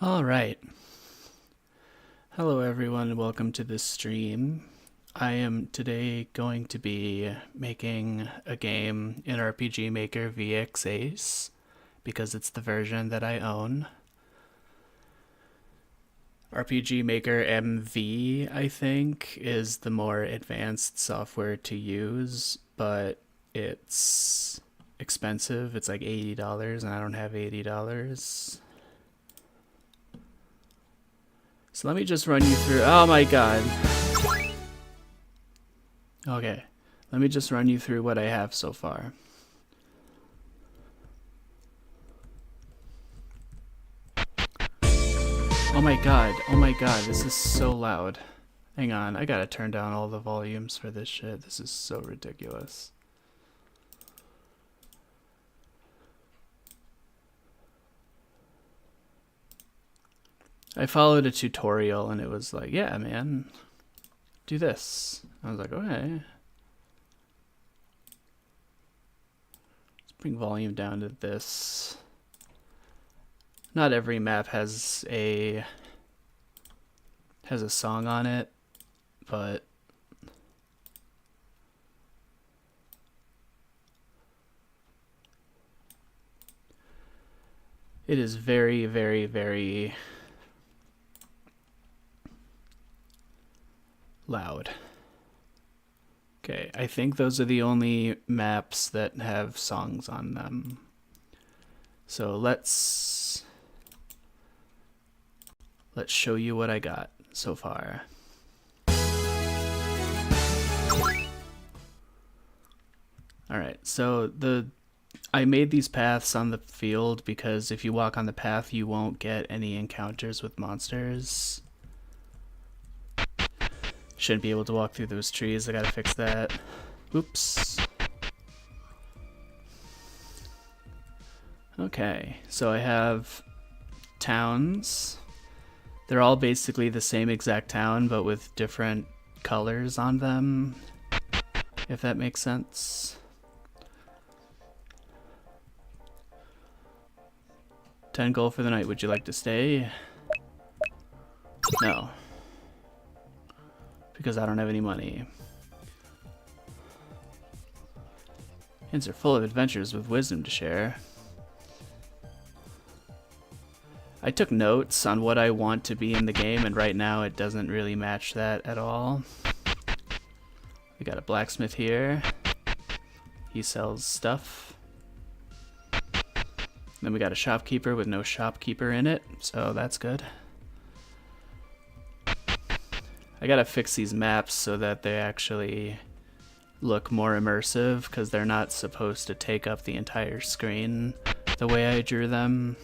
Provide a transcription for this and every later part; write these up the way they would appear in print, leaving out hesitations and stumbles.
All right. Hello, everyone, and welcome to this stream. I am today going to be making a game in RPG Maker VX Ace because it's the version that I own. RPG Maker MV, I think, is the more advanced software to use, but it's expensive. It's like $80, and I don't have $80. So let me just run you through. Oh my god. Okay. Let me just run you through what I have so far. Oh my god. Oh my god. This is so loud. Hang on. I gotta turn down all the volumes for this shit. This is so ridiculous. I followed a tutorial and it was like, yeah, man, do this. I was like, okay. Let's bring volume down to this. Not every map has a song on it, but it is very, very, very loud. Okay, I think those are the only maps that have songs on them. So let's show you what I got so far. All right, so I made these paths on the field because if you walk on the path, you won't get any encounters with monsters. Shouldn't be able to walk through those trees. I gotta fix that. Oops. Okay, so I have towns. They're all basically the same exact town, but with different colors on them, if that makes sense. 10 gold for the night. Would you like to stay? No. Because I don't have any money. Hints are full of adventures with wisdom to share. I took notes on what I want to be in the game, and right now it doesn't really match that at all. We got a blacksmith here. He sells stuff. Then we got a shopkeeper with no shopkeeper in it, so that's good. I gotta fix these maps so that they actually look more immersive, because they're not supposed to take up the entire screen the way I drew them.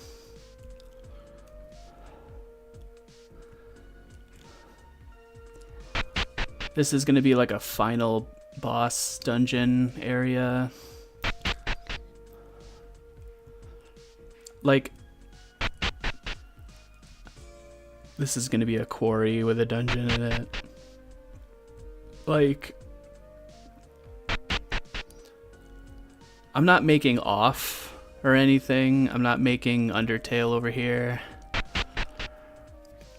This is gonna be like a final boss dungeon area. Like, this is gonna be a quarry with a dungeon in it. Like, I'm not making off or anything. I'm not making Undertale over here.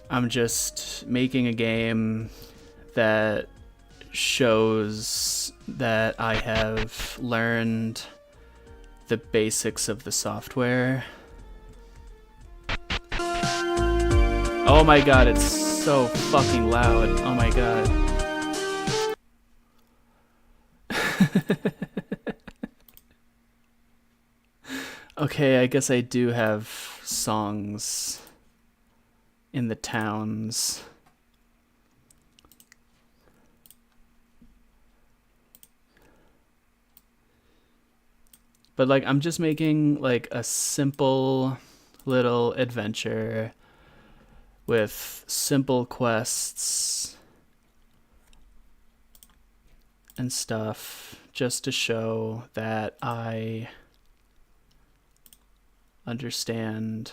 I'm just making a game that shows that I have learned the basics of the software. Oh my god, it's so fucking loud. Oh my god. Okay, I guess I do have songs in the towns. But like, I'm just making like a simple little adventure with simple quests and stuff, just to show that I understand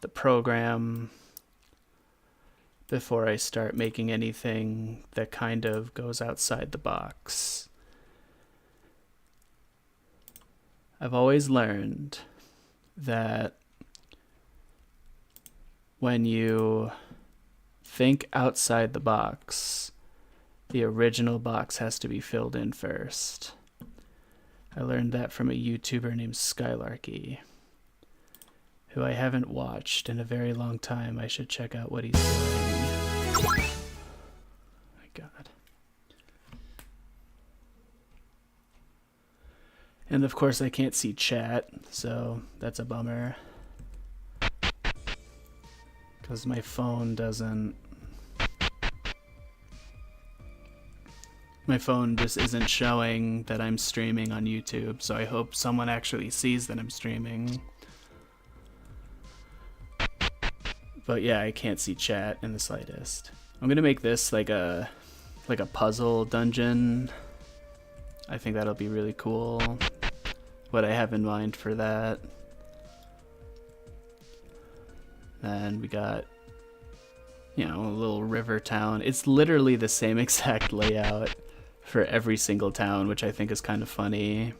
the program before I start making anything that kind of goes outside the box. I've always learned that when you think outside the box, the original box has to be filled in first. I learned that from a YouTuber named Skylarky, who I haven't watched in a very long time. I should check out what he's doing. Oh my God. And of course I can't see chat, so that's a bummer. Because my phone doesn't... My phone just isn't showing that I'm streaming on YouTube, so I hope someone actually sees that I'm streaming. But yeah, I can't see chat in the slightest. I'm gonna make this like a puzzle dungeon. I think that'll be really cool. What I have in mind for that. Then we got, you know, a little river town. It's literally the same exact layout for every single town, which I think is kind of funny.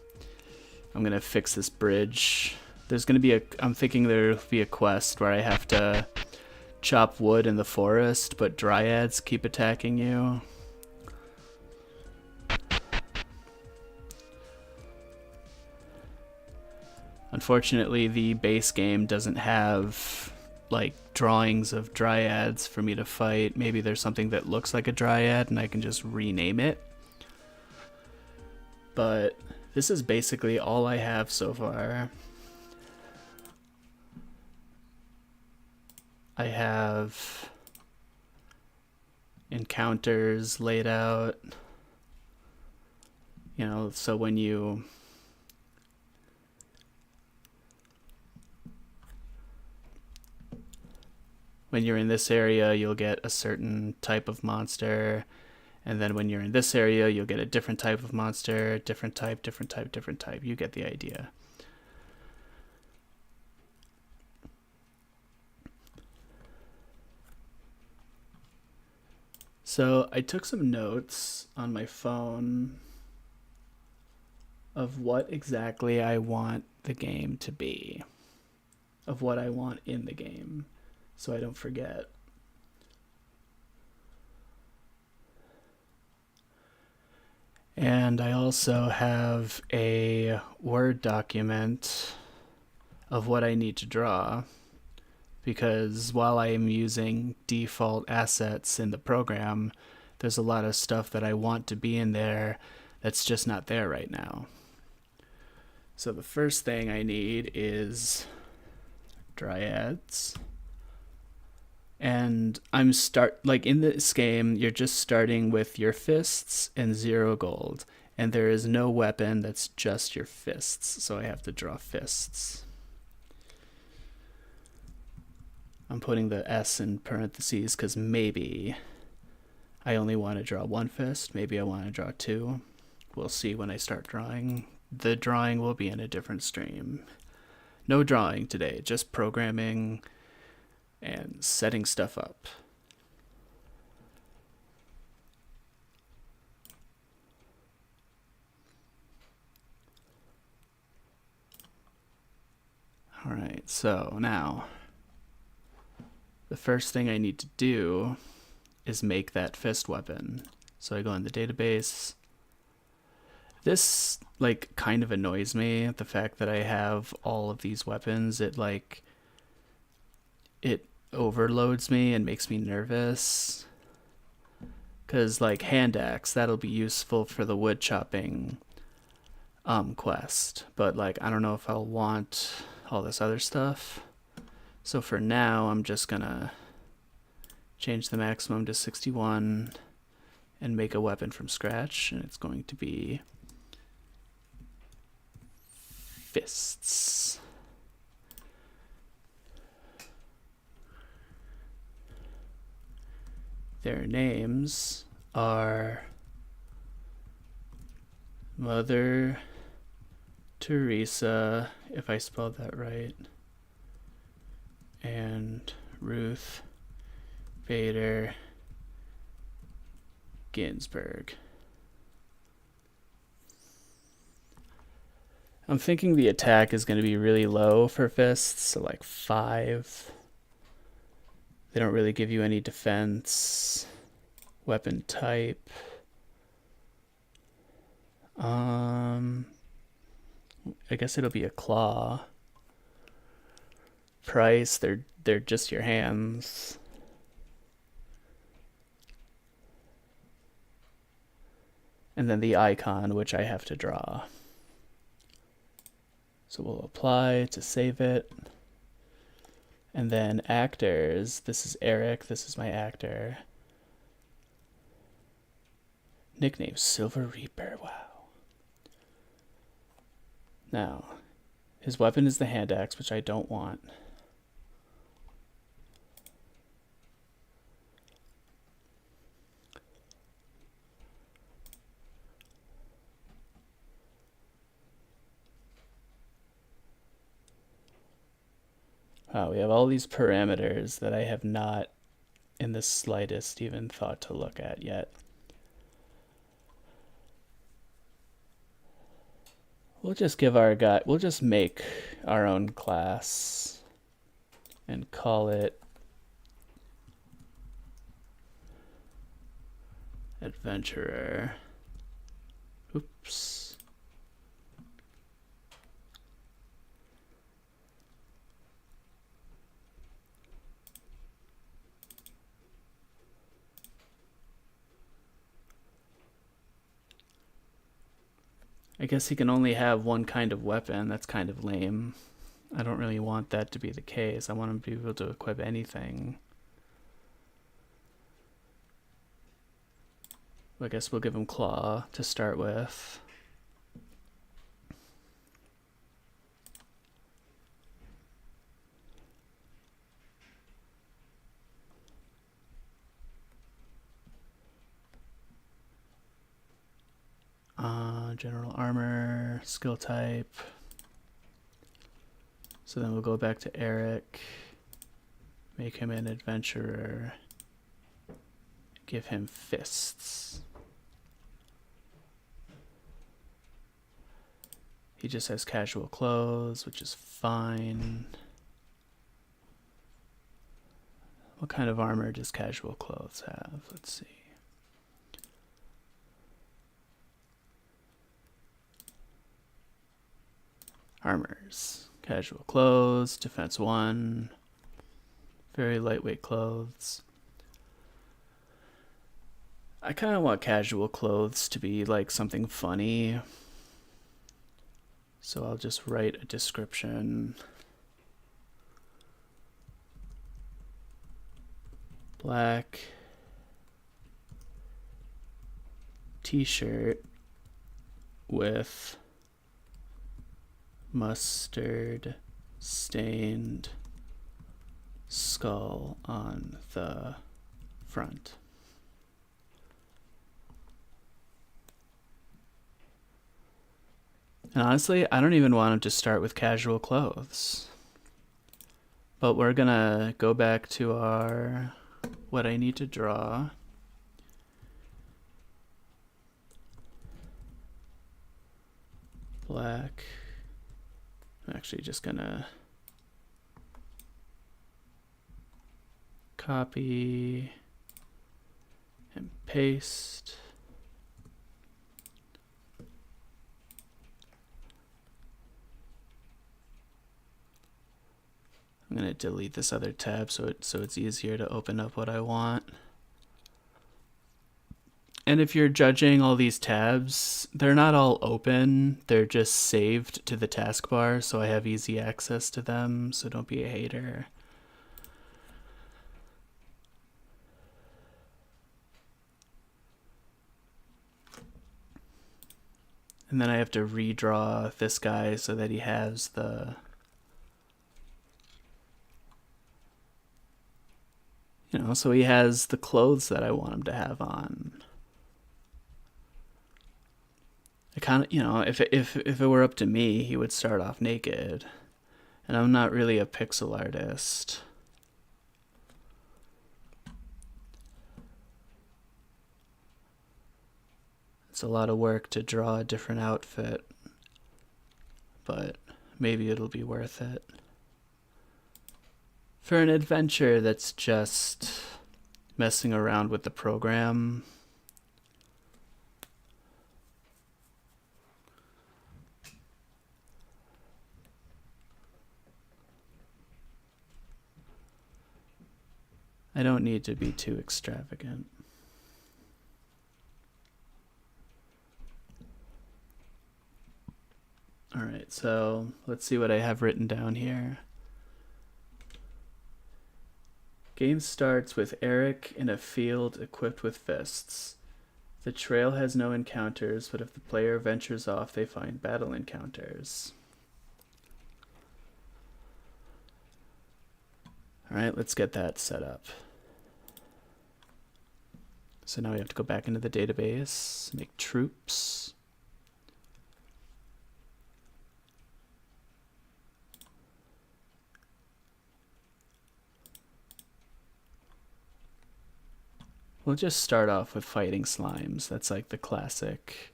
I'm gonna fix this bridge. There's gonna be I'm thinking there'll be a quest where I have to chop wood in the forest, but dryads keep attacking you. Unfortunately, the base game doesn't have like drawings of dryads for me to fight. Maybe there's something that looks like a dryad and I can just rename it. But this is basically all I have so far. I have encounters laid out. You know, so when you're in this area, you'll get a certain type of monster. And then when you're in this area, you'll get a different type of monster, different type, different type, different type. You get the idea. So I took some notes on my phone of what exactly I want the game to be, of what I want in the game, so I don't forget. And I also have a Word document of what I need to draw, because while I am using default assets in the program, there's a lot of stuff that I want to be in there that's just not there right now. So the first thing I need is dryads. And I'm in this game, you're just starting with your fists and 0 gold. And there is no weapon that's just your fists, so I have to draw fists. I'm putting the S in parentheses because maybe I only want to draw 1 fist. Maybe I want to draw 2. We'll see when I start drawing. The drawing will be in a different stream. No drawing today, just programming and setting stuff up. All right, so now the first thing I need to do is make that fist weapon. So I go in the database. This kind of annoys me, the fact that I have all of these weapons. It overloads me and makes me nervous. Cause hand axe, that'll be useful for the wood chopping quest. But I don't know if I'll want all this other stuff. So for now, I'm just gonna change the maximum to 61 and make a weapon from scratch, and it's going to be fists. Their names are Mother Teresa, if I spelled that right, and Ruth Bader Ginsburg. I'm thinking the attack is going to be really low for fists, so 5. They don't really give you any defense. Weapon type. I guess it'll be a claw. Price, they're just your hands. And then the icon, which I have to draw. So we'll apply to save it. And then actors, this is Eric, this is my actor. Nickname Silver Reaper, wow. Now, his weapon is the hand axe, which I don't want. Wow, we have all these parameters that I have not in the slightest even thought to look at yet. We'll just give our guy, we'll just make our own class and call it Adventurer. Oops. I guess he can only have one kind of weapon. That's kind of lame. I don't really want that to be the case. I want him to be able to equip anything. I guess we'll give him claw to start with. General armor, skill type. So then we'll go back to Eric, make him an adventurer, give him fists. He just has casual clothes, which is fine. What kind of armor does casual clothes have? Let's see. Armors. Casual clothes, defense 1. Very lightweight clothes. I kind of want casual clothes to be like something funny. So I'll just write a description. Black t-shirt with mustard stained skull on the front. And honestly, I don't even want him to start with casual clothes. But we're gonna go back to our what I need to draw. Black. I'm actually just gonna copy and paste. I'm gonna delete this other tab so it's easier to open up what I want. And if you're judging all these tabs, they're not all open. They're just saved to the taskbar, so I have easy access to them, so don't be a hater. And then I have to redraw this guy so that he has the, you know, so he has the clothes that I want him to have on. I kind of, you know, if it were up to me, he would start off naked. And I'm not really a pixel artist. It's a lot of work to draw a different outfit, but maybe it'll be worth it. For an adventure that's just messing around with the program, I don't need to be too extravagant. Alright, so let's see what I have written down here. Game starts with Eric in a field equipped with fists. The trail has no encounters, but if the player ventures off, they find battle encounters. Alright, let's get that set up. So now we have to go back into the database, make troops. We'll just start off with fighting slimes. That's like the classic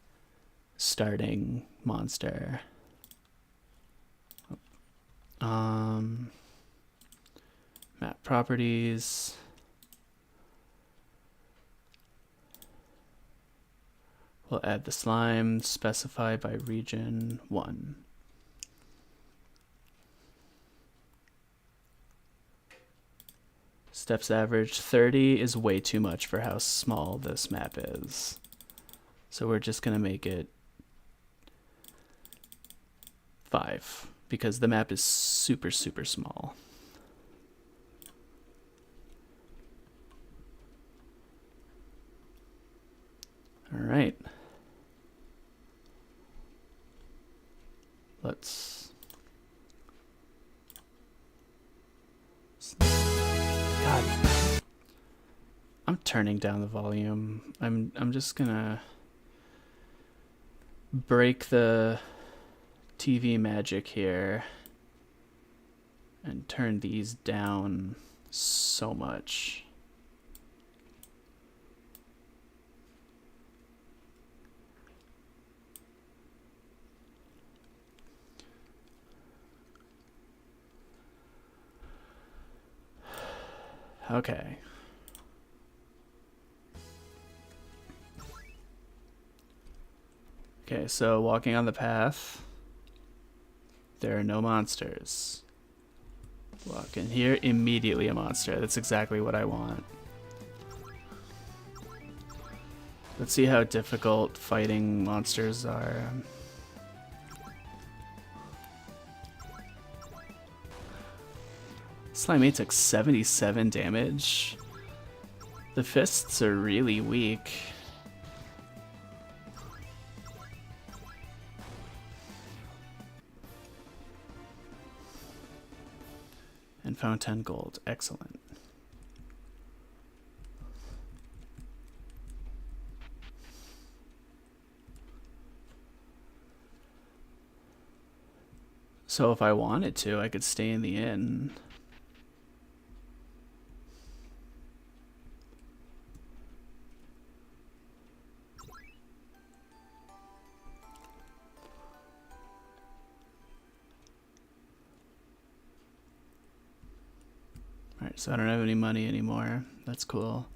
starting monster. Map properties. We'll add the slime, specify by region 1. Steps average 30 is way too much for how small this map is. So we're just going to make it 5 because the map is super, super small. All right. Let's... God. I'm turning down the volume. I'm just gonna break the TV magic here and turn these down so much. Okay. Okay, so walking on the path, there are no monsters. Walk in here, immediately a monster. That's exactly what I want. Let's see how difficult fighting monsters are. Slimey took 77 damage. The fists are really weak. And found 10 gold. Excellent. So if I wanted to, I could stay in the inn. Alright, so I don't have any money anymore. That's cool.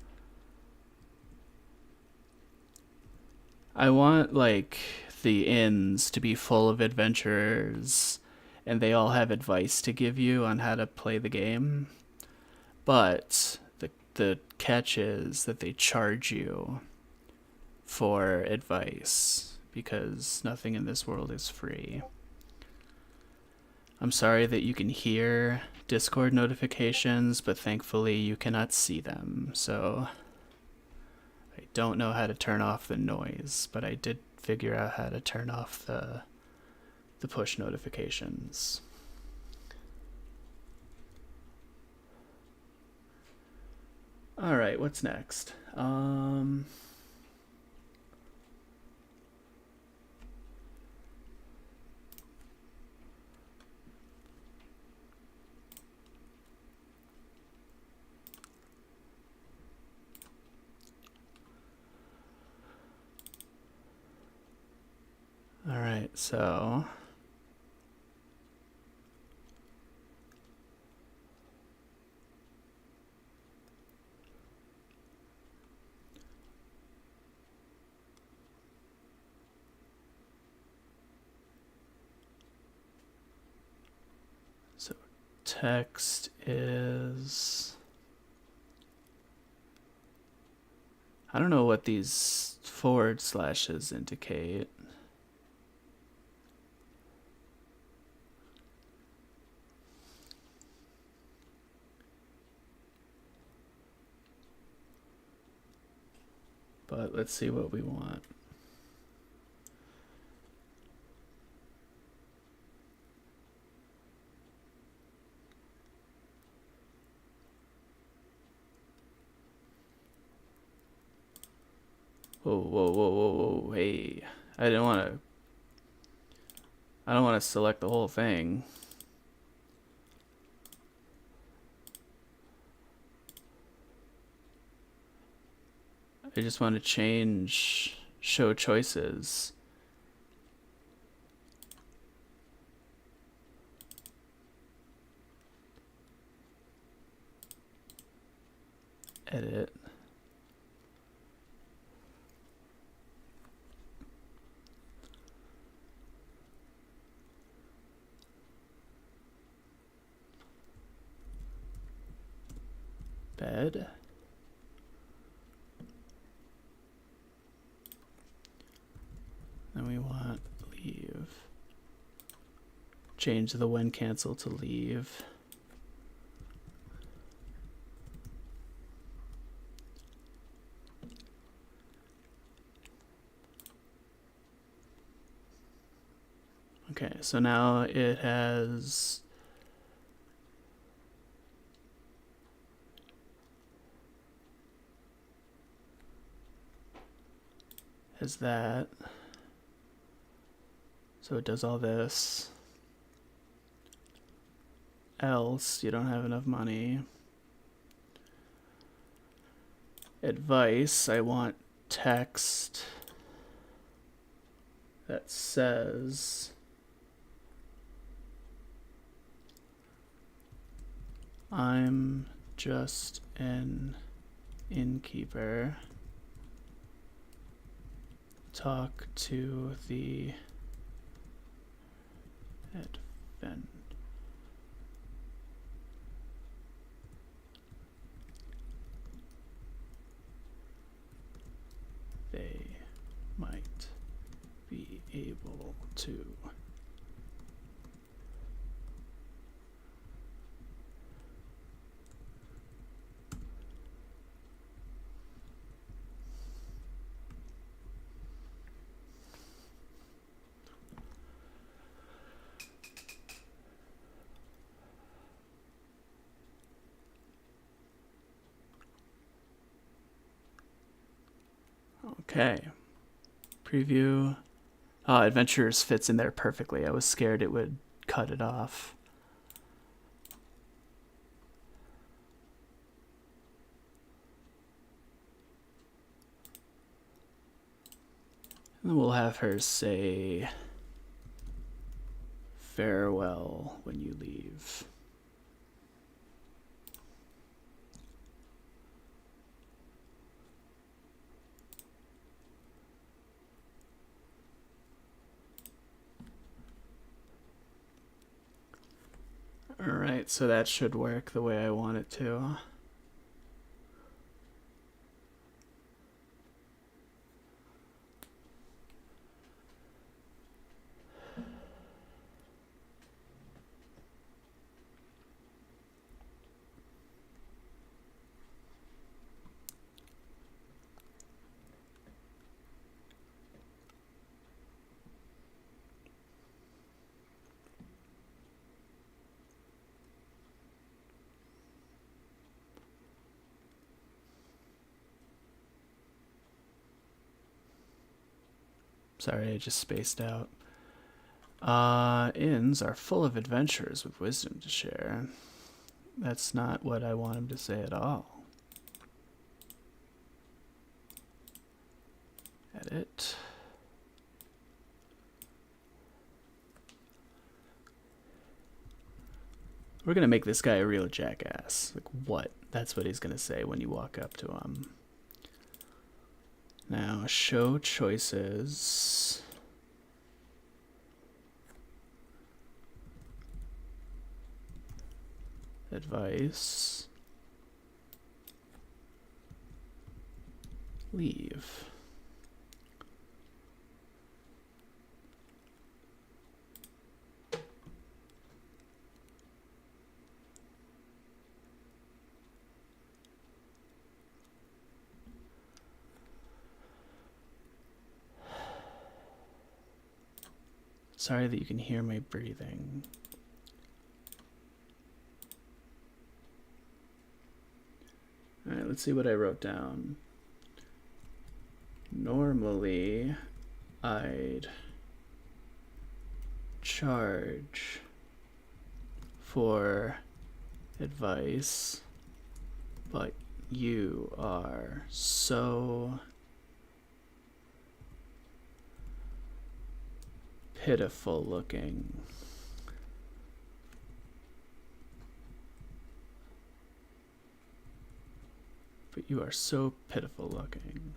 I want, like, the inns to be full of adventurers, and they all have advice to give you on how to play the game. But the catch is that they charge you for advice, because nothing in this world is free. I'm sorry that you can hear Discord notifications, but thankfully you cannot see them, so I don't know how to turn off the noise, but I did figure out how to turn off the push notifications. Alright, what's next? Alright, so text is... I don't know what these forward slashes indicate. But let's see what we want. Whoa, whoa, whoa, whoa, whoa, hey. I don't want to select the whole thing. I just want to change show choices. Edit. Bed. Then we want leave. Change the when cancel to leave. Okay, so now it has that. So it does all this. Else, you don't have enough money. Advice, I want text that says I'm just an innkeeper. Talk to the advent. They might be able to. Okay. Preview. Oh, Adventures fits in there perfectly. I was scared it would cut it off. And then we'll have her say farewell when you leave. Alright, so that should work the way I want it to. Sorry, I just spaced out. Inns are full of adventures with wisdom to share. That's not what I want him to say at all. Edit. We're gonna make this guy a real jackass. Like, what? That's what he's gonna say when you walk up to him. Now, show choices. advice, leave. Sorry that you can hear my breathing. All right, let's see what I wrote down. Normally, I'd charge for advice, but you are so pitiful looking. But you are so pitiful looking.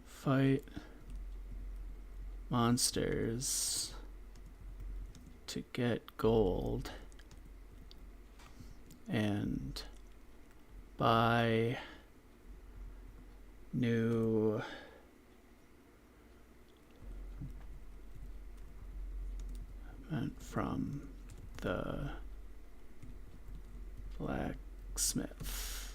Fight monsters to get gold and buy new from the blacksmith.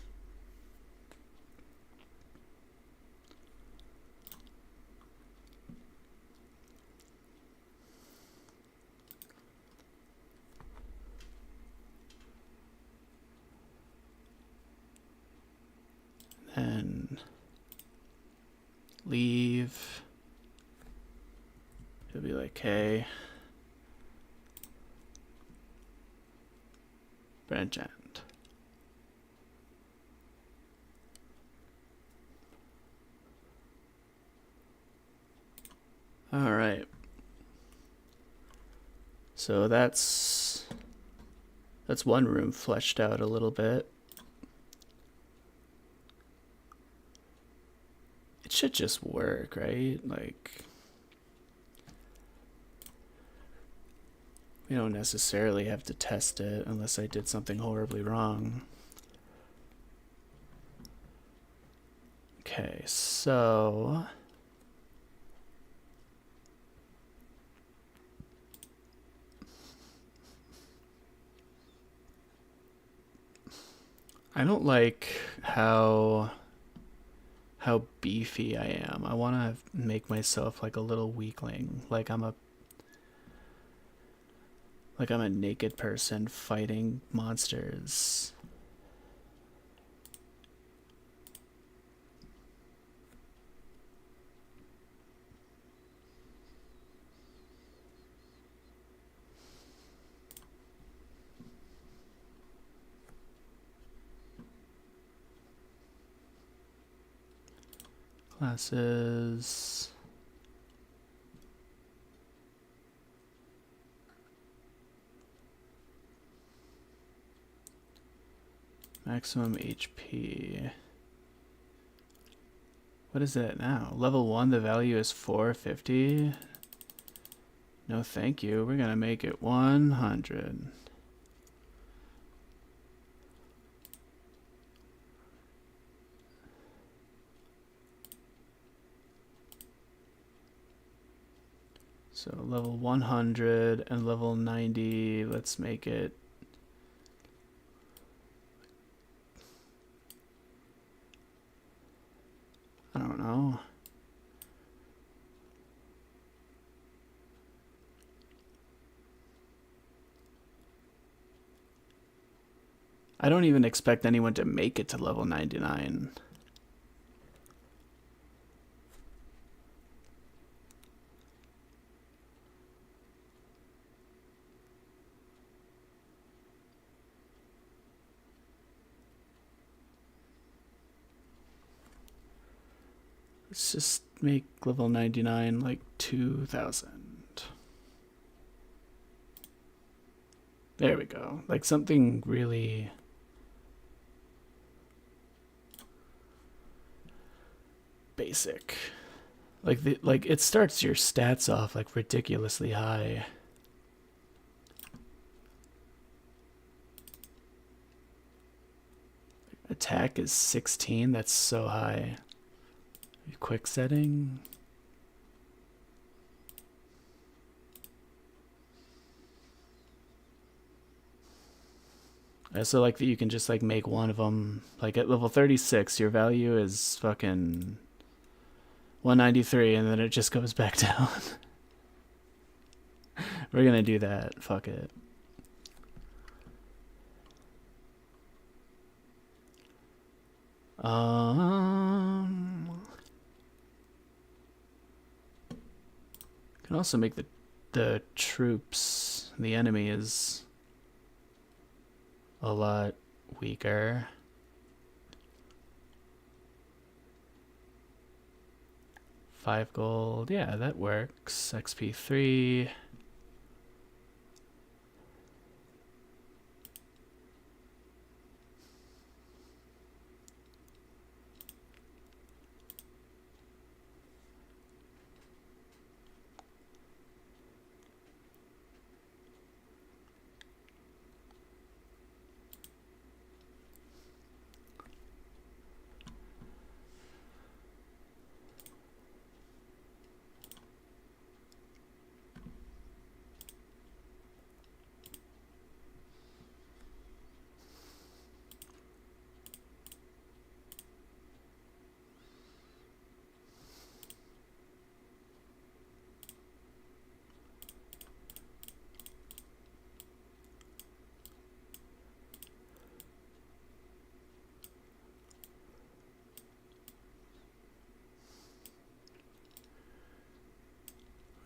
And leave. He'll be like, hey, branch end. All right. So that's one room fleshed out a little bit. It should just work, right? Like, we don't necessarily have to test it unless I did something horribly wrong. Okay, so I don't like how beefy I am. I want to make myself like a little weakling, like I'm a naked person fighting monsters. Classes. Maximum HP. What is that now? Level 1, the value is 450. No, thank you. We're gonna make it 100. So level 100 and level 90, let's make it I don't know. I don't even expect anyone to make it to level 99. Let's just make level 99 like 2,000. There we go. Like something really basic. Like it starts your stats off like ridiculously high. attack is 16? That's so high. Quick setting. I also like that you can just like make one of them. Like at level 36, your value is fucking 193, and then it just goes back down. We're gonna do that. Fuck it. Can also make the troops, the enemy is a lot weaker. $5 gold, yeah, that works. XP3.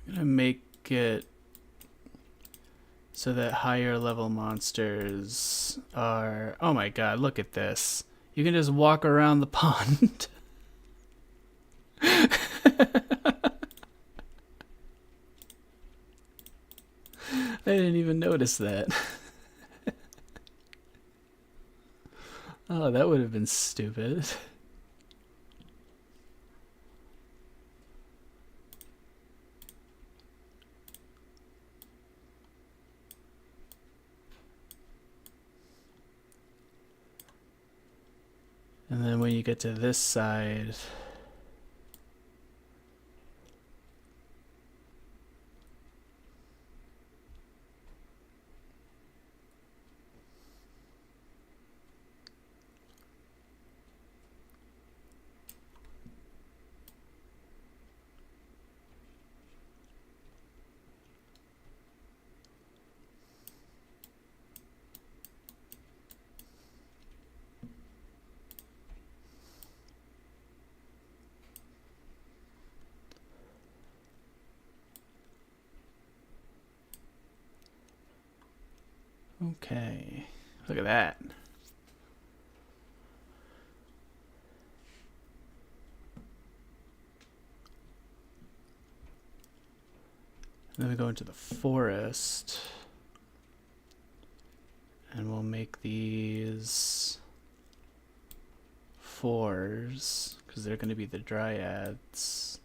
I'm gonna make it so that higher level monsters are... Oh my god, look at this. You can just walk around the pond. I didn't even notice that. Oh, that would have been stupid. And then when you get to this side... Okay, look at that. Then we go into the forest. And we'll make these 4s, because they're going to be the dryads.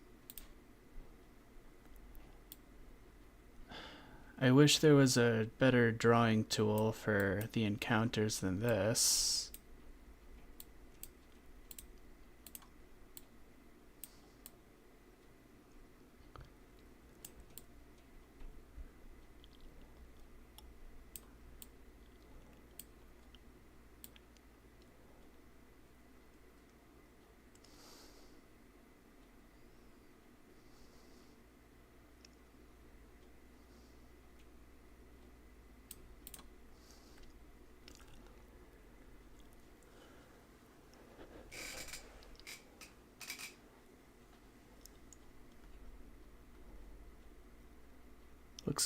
I wish there was a better drawing tool for the encounters than this.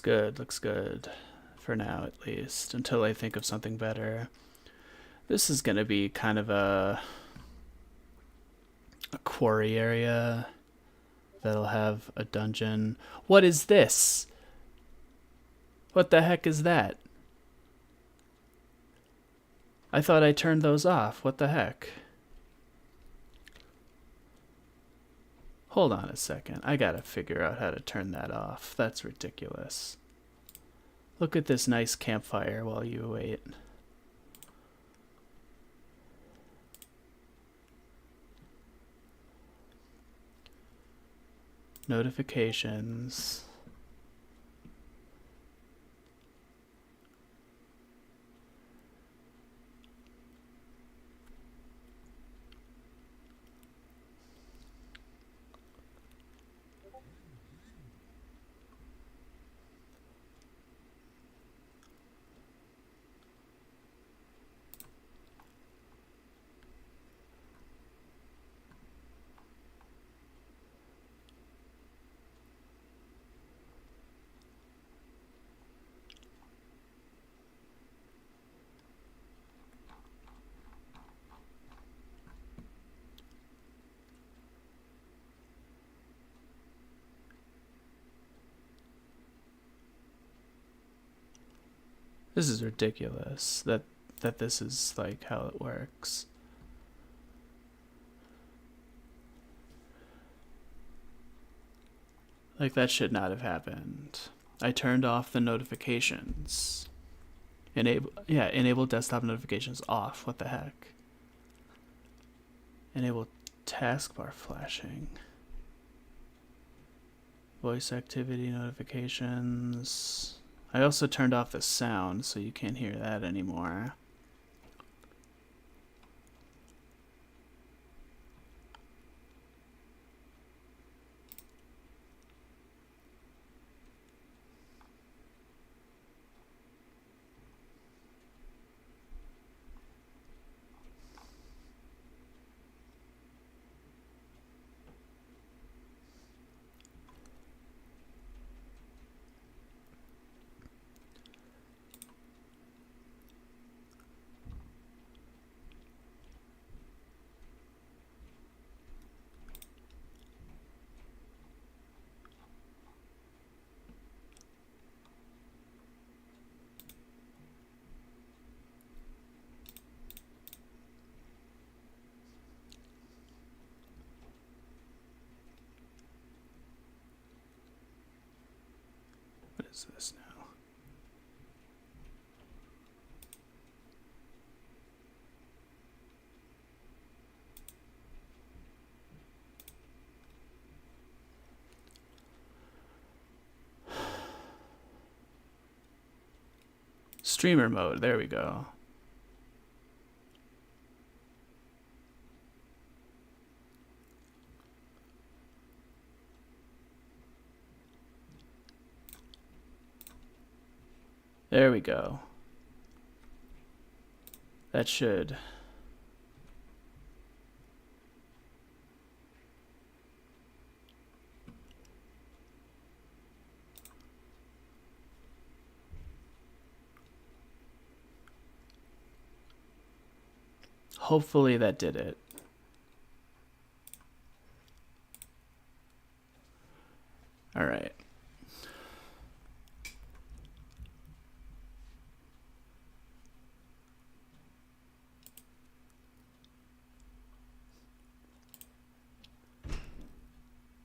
Looks good. For now, at least. Until I think of something better. This is gonna be kind of a quarry area that'll have a dungeon. What is this? What the heck is that? I thought I turned those off. What the heck? Hold on a second. I gotta figure out how to turn that off. That's ridiculous. Look at this nice campfire while you wait. notifications. This is ridiculous that this is like how it works. Like, that should not have happened. I turned off the notifications. Enable desktop notifications off. What the heck? Enable taskbar flashing. Voice activity notifications. I also turned off the sound, so you can't hear that anymore. What is this now? Streamer mode, there we go. There we go. That should. Hopefully that did it. All right.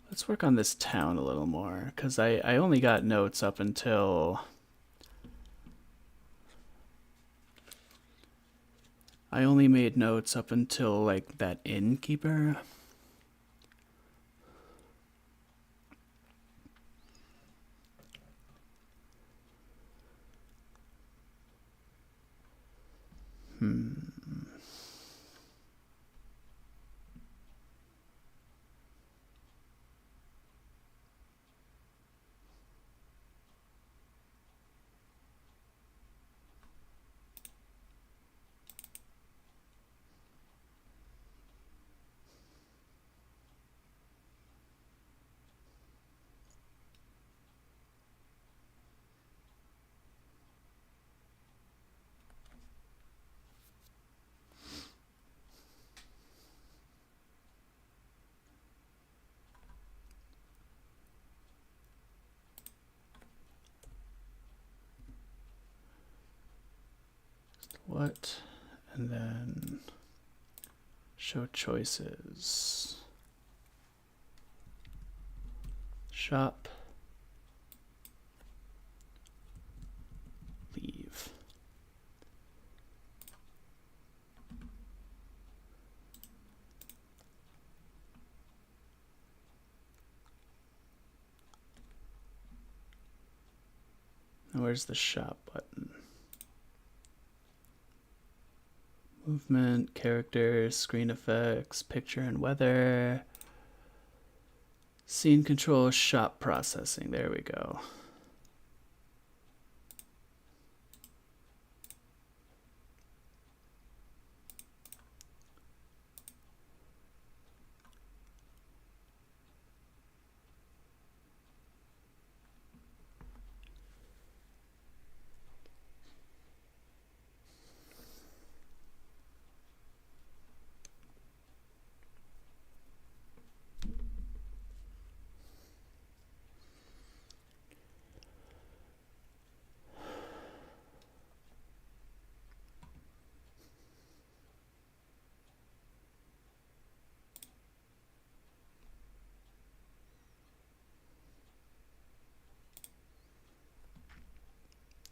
Let's work on this town a little more, because I only got notes up until... I only made notes up until, like, that innkeeper. What? And then show choices. Shop. Leave. Where's the shop button? Movement, characters, screen effects, picture and weather, scene control, shop processing. There we go.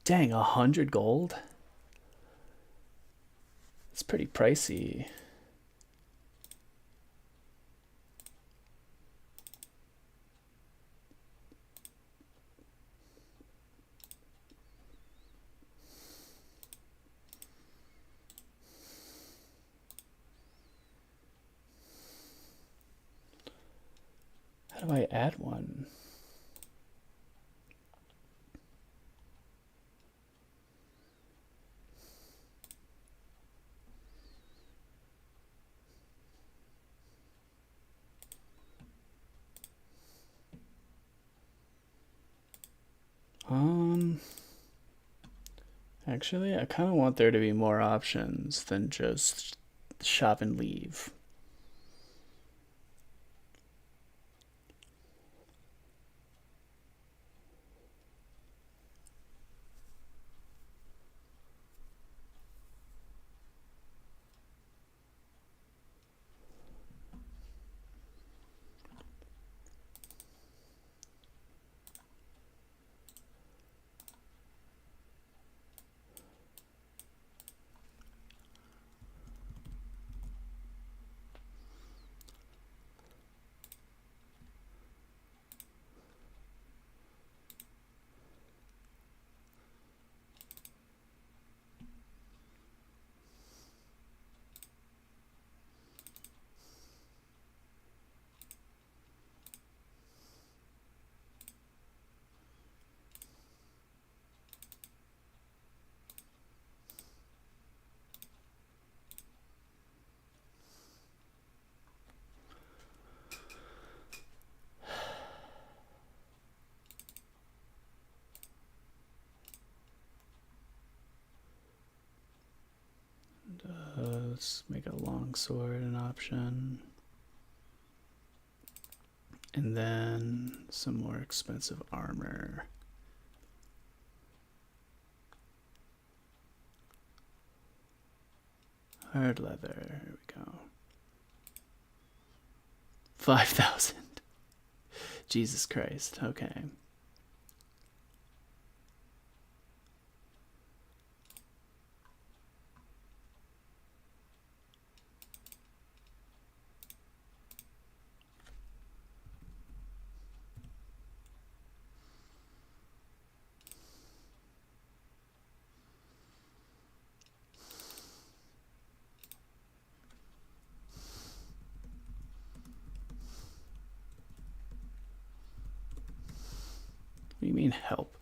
Dang, 100 gold? It's pretty pricey. How do I add one? Actually, I kind of want there to be more options than just shop and leave. Let's make a longsword an option. And then some more expensive armor. Hard leather, here we go. 5,000. Jesus Christ, okay. What do you mean help?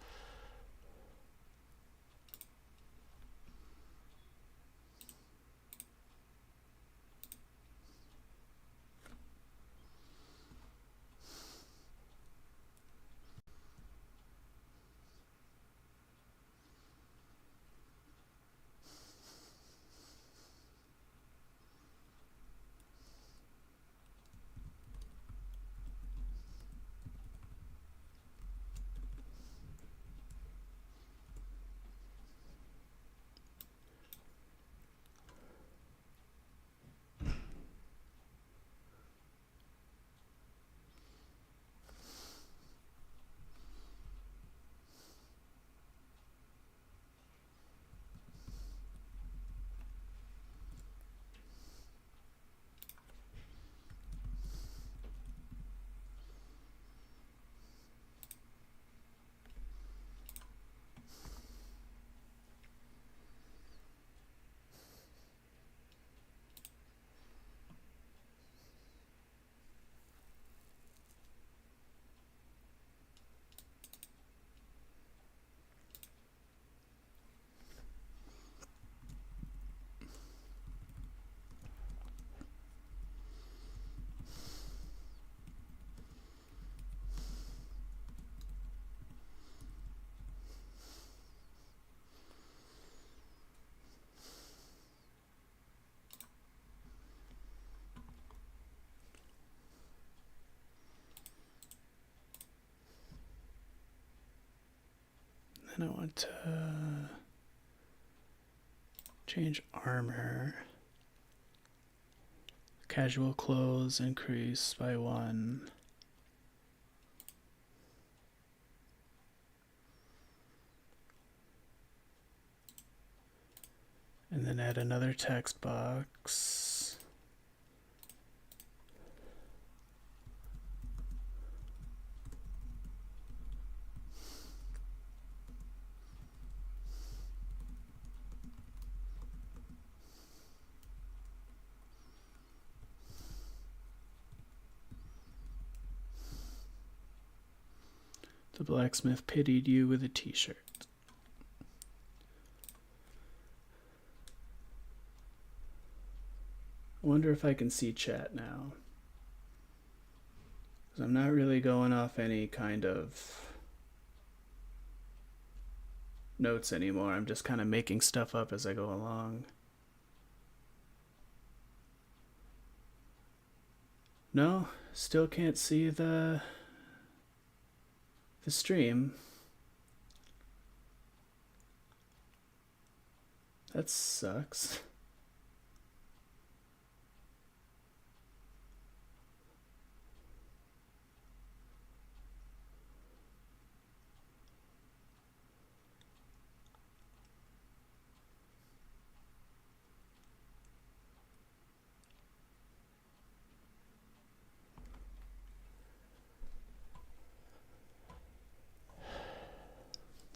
Then I want to change armor. Casual clothes increase by 1. And then add another text box. The blacksmith pitied you with a t-shirt. I wonder if I can see chat now. 'Cause I'm not really going off any kind of notes anymore. I'm just kind of making stuff up as I go along. No, still can't see the stream. That sucks.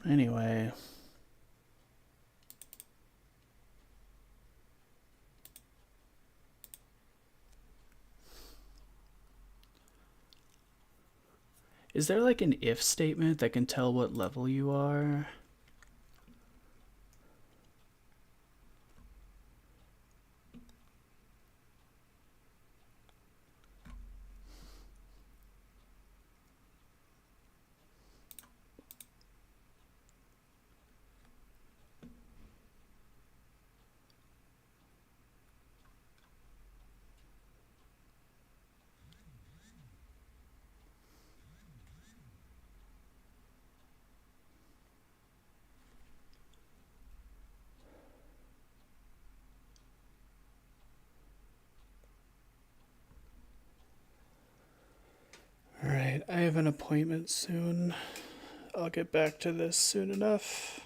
Anyway. Is there like an if statement that can tell what level you are? Alright, I have an appointment soon. I'll get back to this soon enough.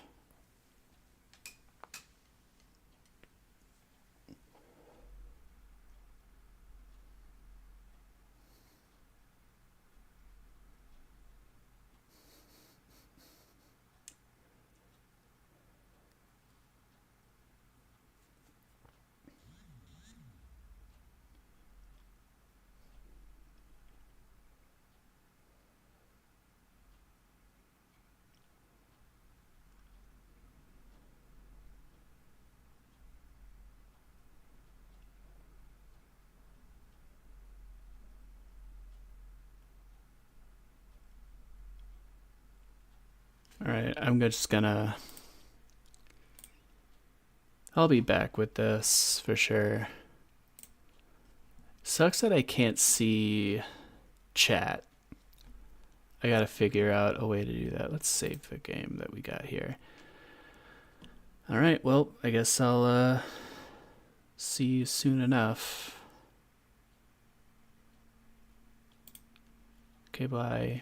Alright, I'm just gonna... I'll be back with this for sure. Sucks that I can't see chat. I gotta figure out a way to do that. Let's save the game that we got here. Alright, well, I guess I'll see you soon enough. Okay, bye.